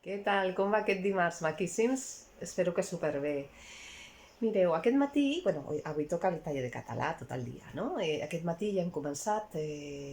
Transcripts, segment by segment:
Què tal? Com va aquest dimarts, maquíssims? Espero que superbé. Mireu, aquest matí, bueno, avui toca el taller de català tot el dia, no? Aquest matí ja hem començat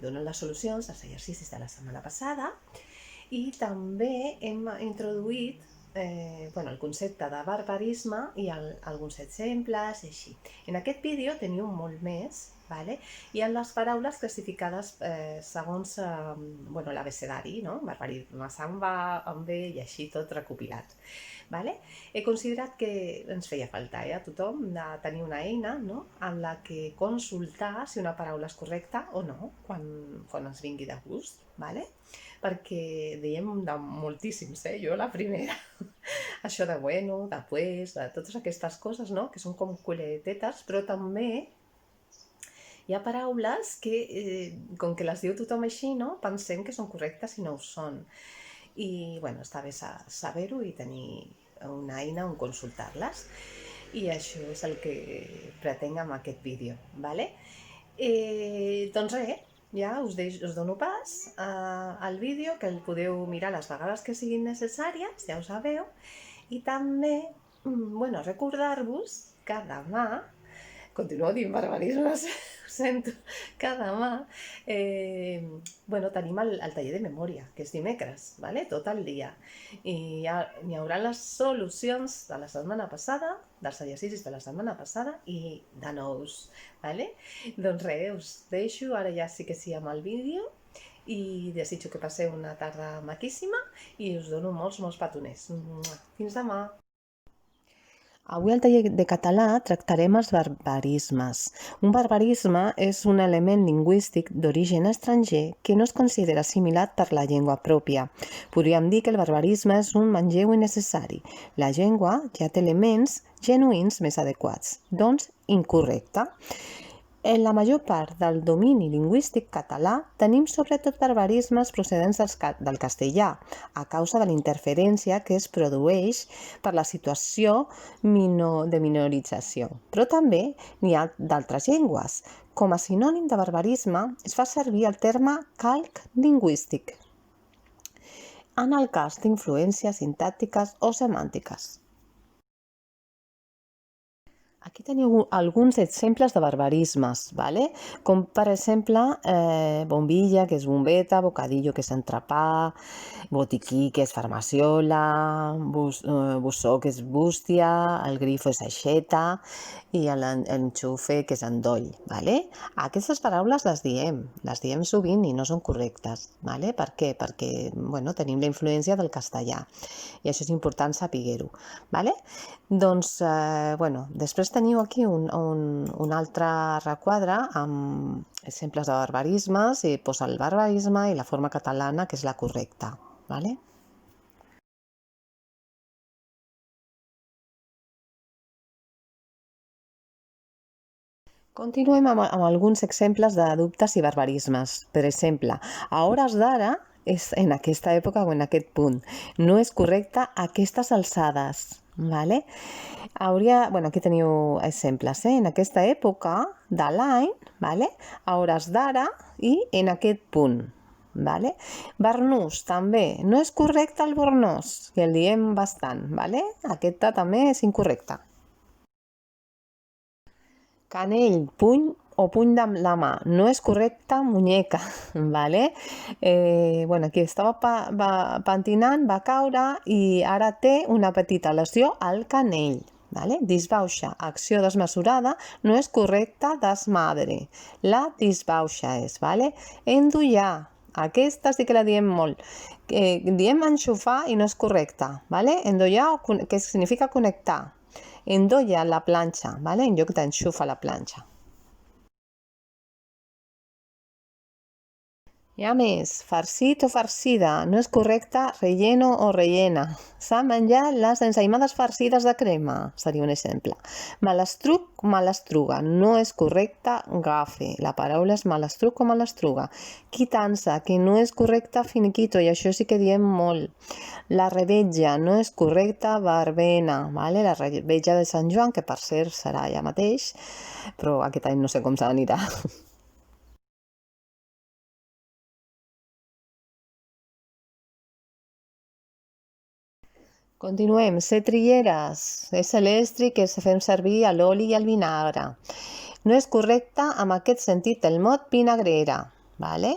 donant les solucions als exercicis de la setmana passada i també hem introduït bueno, el concepte de barbarisme i alguns exemples i així. En aquest vídeo teniu molt més, vale? Hi ha les paraules classificades segons bueno, l'abecedari, no? Barbarisme se'n va, en ve i així tot recopilat. Vale? He considerat que ens feia falta a tothom de tenir una eina, no? En la que consultar si una paraula és correcta o no quan ens vingui de gust. Vale? Perquè diem de moltíssims, jo la primera. Això de bueno, de pues, de totes aquestes coses, no? Que són com culetetes, però també hi ha paraules que, com que les diu tothom així, no? Pensem que són correctes i no ho són. I, bueno, està bé saber-ho i tenir una eina on consultar-les. I això és el que pretenc amb aquest vídeo, vale? Doncs res, ja us dono pas al vídeo, que el podeu mirar les vegades que siguin necessàries, ja ho sabeu, i també, bueno, recordar-vos que demà, continuo dient barbarismes, ho sento, que demà bueno, tenim el taller de memòria, que és dimecres, vale? Tot el dia. I hi haurà les solucions de la setmana passada, dels exercicis de la setmana passada i de nous. Vale? Doncs res, us deixo, ara ja sí que sí amb el vídeo i desitjo que passeu una tarda maquíssima i us dono molts petoners. Fins demà! Avui al taller de català tractarem els barbarismes. Un barbarisme és un element lingüístic d'origen estranger que no es considera assimilat per la llengua pròpia. Podríem dir que el barbarisme és un manlleu innecessari. La llengua ja té elements genuïns més adequats, doncs incorrecte. En la major part del domini lingüístic català tenim sobretot barbarismes procedents del castellà, a causa de la interferència que es produeix per la situació de minorització. Però també n'hi ha d'altres llengües. Com a sinònim de barbarisme es fa servir el terme calc lingüístic, en el cas d'influències sintàctiques o semàntiques. Aquí teniu alguns exemples de barbarismes, ¿vale? Com per exemple bombilla, que és bombeta, bocadillo, que és entrepà, botiquí, que és farmaciola, bussó, que és bústia, el grifo és aixeta i l'enxufe, que és endoll, ¿vale? Aquestes paraules les diem sovint i no són correctes, ¿vale? Per què? Perquè, bueno, tenim la influència del castellà i això és important saber-ho, ¿vale? Doncs, bueno, després teniu aquí un altre requadre amb exemples de barbarismes i posa el barbarisme i la forma catalana, que és la correcta, ¿vale? Continuem amb alguns exemples de dubtes i barbarismes. Per exemple, a hores d'ara, en aquesta època o en aquest punt, no és correcte aquestes alçades, ¿vale? Bueno, aquí teniu exemples, en aquesta època de l'any, ¿vale? A hores d'ara i en aquest punt, ¿vale? Barnús també, no és correcte el bornós, i el diem bastant, ¿vale? Aquesta també és incorrecta. Canell, puny o puny de la mà, no és correcte muñeca, ¿vale? Bueno, aquí estava pentinant, va caure i ara té una petita lesió al canell, ¿vale? Disbauxa, acció desmesurada, no és correcte desmadre. La disbauxa és, ¿vale? Endollar, aquesta sí que la diem molt. Diem enxufar i no és correcte, ¿vale? Endollar, que significa connectar. Endolla la planxa, ¿vale? En lloc d'enxufa la planxa. Hi ha més, farcit o farcida, no és correcte relleno o rellena. S'ha menjat les ensaïmades farcides de crema, seria un exemple. Malastruc, malastruga, no és correcte gafe. La paraula és malastruc o malastruga. Quitança, que no és correcte finiquito, i això sí que diem molt. La revetja, no és correcte verbena, vale? La revetja de Sant Joan, que per cert serà ja mateix, però aquest any no sé com s'anirà. Continuem. Ser trilleres és l'estri que fem servir a l'oli i al vinagre. No és correcte amb aquest sentit el mot vinagrera. Vale?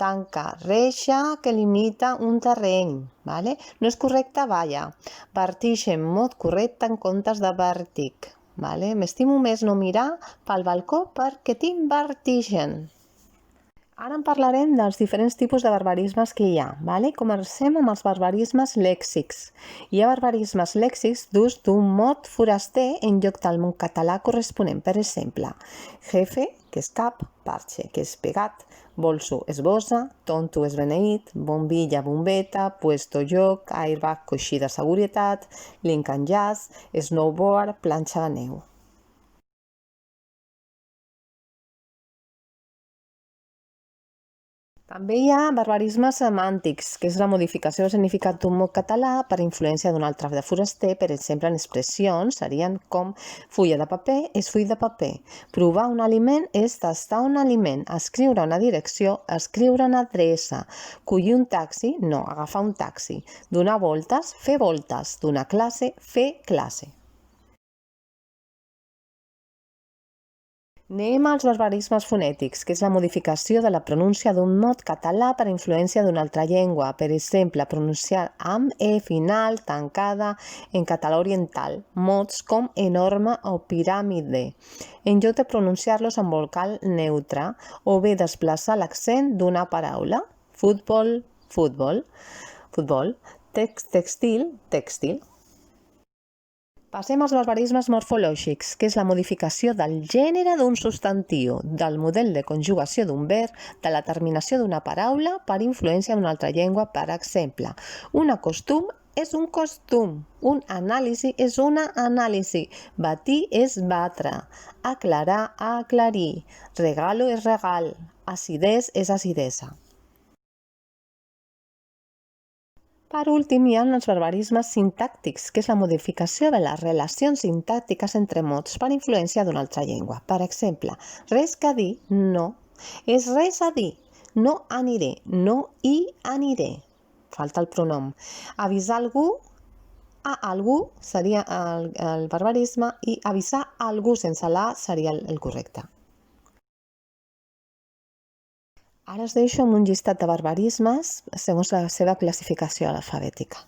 Tanca, reixa que limita un terreny. Vale? No és correcte valla. Vertigen, mot correcte en comptes de vèrtic. Vale? M'estimo més no mirar pel balcó perquè tinc vertigen. Ara en parlarem dels diferents tipus de barbarismes que hi ha. Vale? Comencem amb els barbarismes lèxics. Hi ha barbarismes lèxics d'ús d'un mot foraster en lloc del mot català corresponent. Per exemple, jefe, que és cap, parche, que és pegat, bolso és bossa, tonto és beneït, bombilla, bombeta, puesto lloc, airbag, coixí de seguretat, Lincoln Jazz, snowboard, planxa de neu. També hi ha barbarismes semàntics, que és la modificació del significat d'un mot català per influència d'un altre de foraster. Per exemple, en expressions serien com fulla de paper és full de paper, provar un aliment és tastar un aliment, escriure una direcció, escriure una adreça, collir un taxi, no, agafar un taxi, donar voltes, fer voltes, donar classe, fer classe. Anem als barbarismes fonètics, que és la modificació de la pronúncia d'un mot català per influència d'una altra llengua. Per exemple, pronunciar amb E final tancada en català oriental, mots com enorme o piràmide, en lloc de pronunciar-los amb vocal neutre, o bé desplaçar l'accent d'una paraula. Futbol, futbol, futbol, textil, tèxtil. Passem als barbarismes morfològics, que és la modificació del gènere d'un substantiu, del model de conjugació d'un verb, de la terminació d'una paraula per influència d'una altra llengua. Per exemple, un acostum és un costum, un anàlisi és una anàlisi, batir és batre, aclarar, aclarir, regalo és regal, acidesa és acidesa. Per últim, hi ha els barbarismes sintàctics, que és la modificació de les relacions sintàctiques entre mots per influència d'una altra llengua. Per exemple, res que dir, no. És res a dir, no aniré, no hi aniré. Falta el pronom. Avisar algú, a algú seria el barbarisme, i avisar a algú sense la seria el correcte. Ara us deixo amb un llistat de barbarismes segons la seva classificació alfabètica.